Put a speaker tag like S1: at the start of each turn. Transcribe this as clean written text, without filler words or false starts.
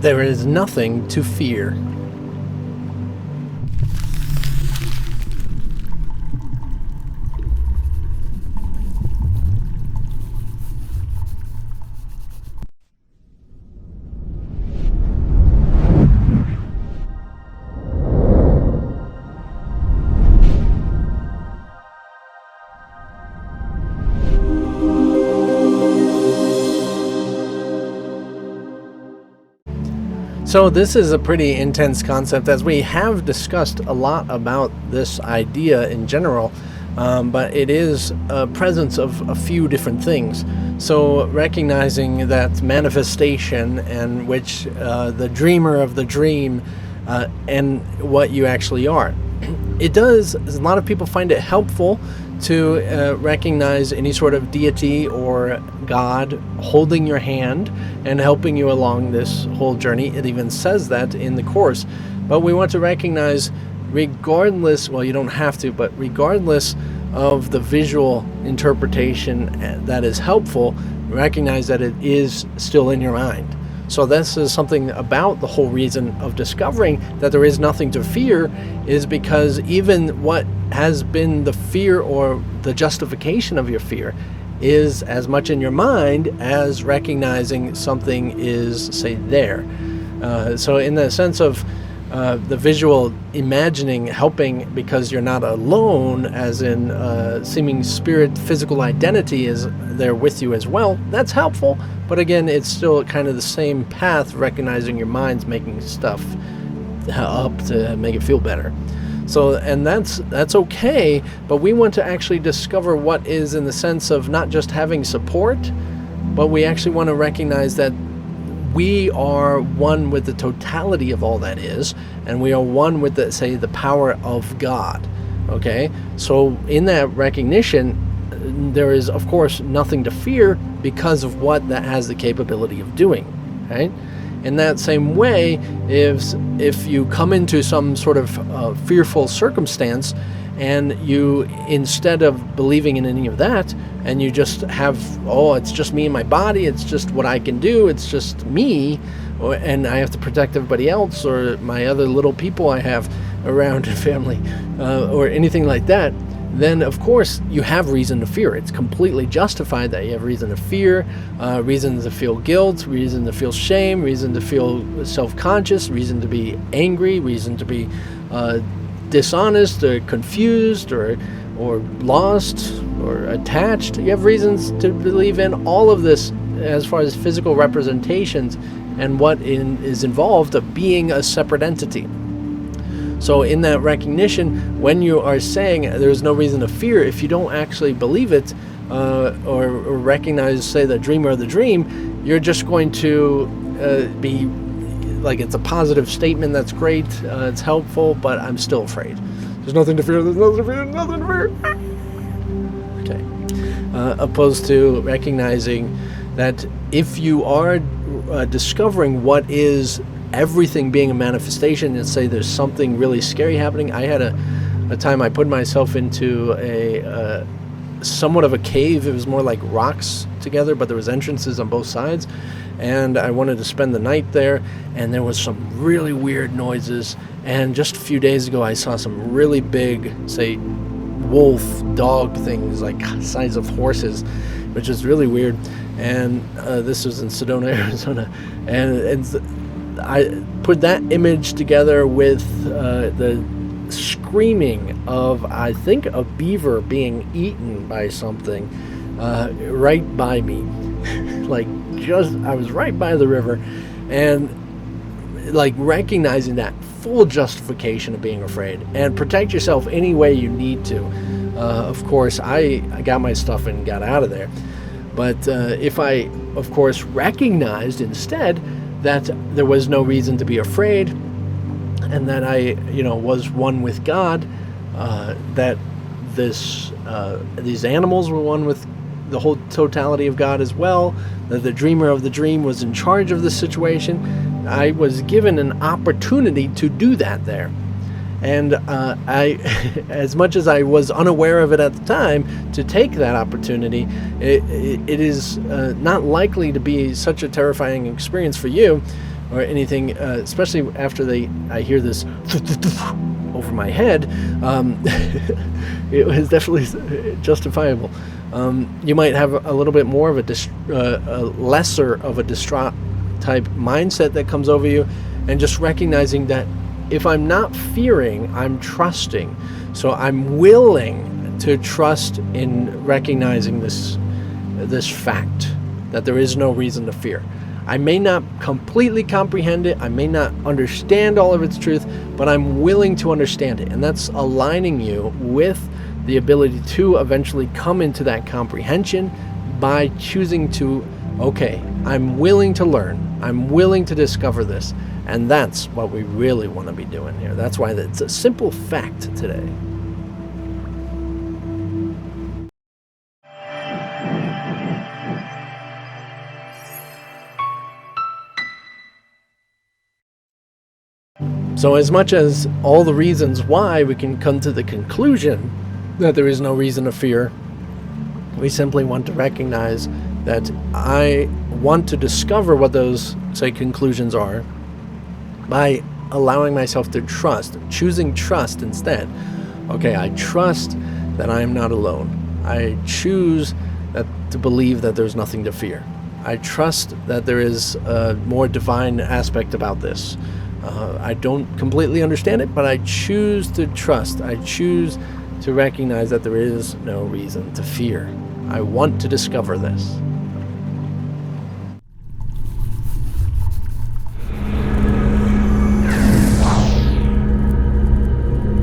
S1: There is nothing to fear. So this is a pretty intense concept, as we have discussed a lot about this idea in general, but it is a presence of a few different things. So recognizing that manifestation, and which the dreamer of the dream, and what you actually are. It does, a lot of people find it helpful to recognize any sort of deity or God holding your hand and helping you along this whole journey. It even says that in the Course. But we want to recognize, regardless, well, you don't have to, but regardless of the visual interpretation that is helpful, recognize that it is still in your mind. So this is something about the whole reason of discovering that there is nothing to fear, is because even what has been the fear or the justification of your fear is as much in your mind as recognizing something is, say, there. So in the sense of the visual imagining helping because you're not alone, as in seeming spirit, physical identity is there with you as well, that's helpful. But again, it's still kind of the same path, recognizing your mind's making stuff up to make it feel better. So, and that's okay, but we want to actually discover what is, in the sense of not just having support, but we actually want to recognize that we are one with the totality of all that is, and we are one with the, say, the power of God. Okay? So in that recognition, there is, of course, nothing to fear because of what that has the capability of doing. Right? In that same way, if you come into some sort of fearful circumstance, and you, instead of believing in any of that, and you just have, oh, it's just me and my body, it's just what I can do, it's just me, and I have to protect everybody else, or my other little people I have around in family, or anything like that, then of course you have reason to fear. It's completely justified that you have reason to fear, reason to feel guilt, reason to feel shame, reason to feel self-conscious, reason to be angry, reason to be dishonest or confused or lost or attached. You have reasons to believe in all of this as far as physical representations and what is involved of being a separate entity. So in that recognition, when you are saying there's no reason to fear, if you don't actually believe it or recognize, say, the dreamer of the dream, you're just going to be like, it's a positive statement, that's great, it's helpful, but I'm still afraid. There's nothing to fear, there's nothing to fear, there's nothing to fear. Okay. Opposed to recognizing that if you are discovering what is everything being a manifestation, and say there's something really scary happening. I had a time I put myself into a somewhat of a cave. It was more like rocks together, but there was entrances on both sides, and I wanted to spend the night there, and there was some really weird noises. And just a few days ago I saw some really big, say, wolf dog things like size of horses, which is really weird. And this was in Sedona, Arizona, and I put that image together with the screaming of, I think, a beaver being eaten by something right by me. Like, just, I was right by the river, and like recognizing that full justification of being afraid, and protect yourself any way you need to. Of course, I got my stuff and got out of there. But if I, of course, recognized instead that there was no reason to be afraid, and that I, was one with God, that these animals were one with the whole totality of God as well, that the dreamer of the dream was in charge of the situation, I was given an opportunity to do that there. And I, as much as I was unaware of it at the time, to take that opportunity, it is not likely to be such a terrifying experience for you, or anything, especially after I hear this over my head. It was definitely justifiable. You might have a little bit more of a lesser of a distraught type mindset that comes over you, and just recognizing that if I'm not fearing, I'm trusting. So I'm willing to trust in recognizing this fact that there is no reason to fear. I may not completely comprehend it, I may not understand all of its truth, but I'm willing to understand it. And that's aligning you with the ability to eventually come into that comprehension by choosing to, okay, I'm willing to learn, I'm willing to discover this. And that's what we really want to be doing here. That's why it's a simple fact today. So as much as all the reasons why we can come to the conclusion that there is no reason to fear, we simply want to recognize that I want to discover what those, say, conclusions are by allowing myself to trust, choosing trust instead. Okay, I trust that I am not alone. I choose to believe that there's nothing to fear. I trust that there is a more divine aspect about this. I don't completely understand it, but I choose to trust. I choose to recognize that there is no reason to fear. I want to discover this.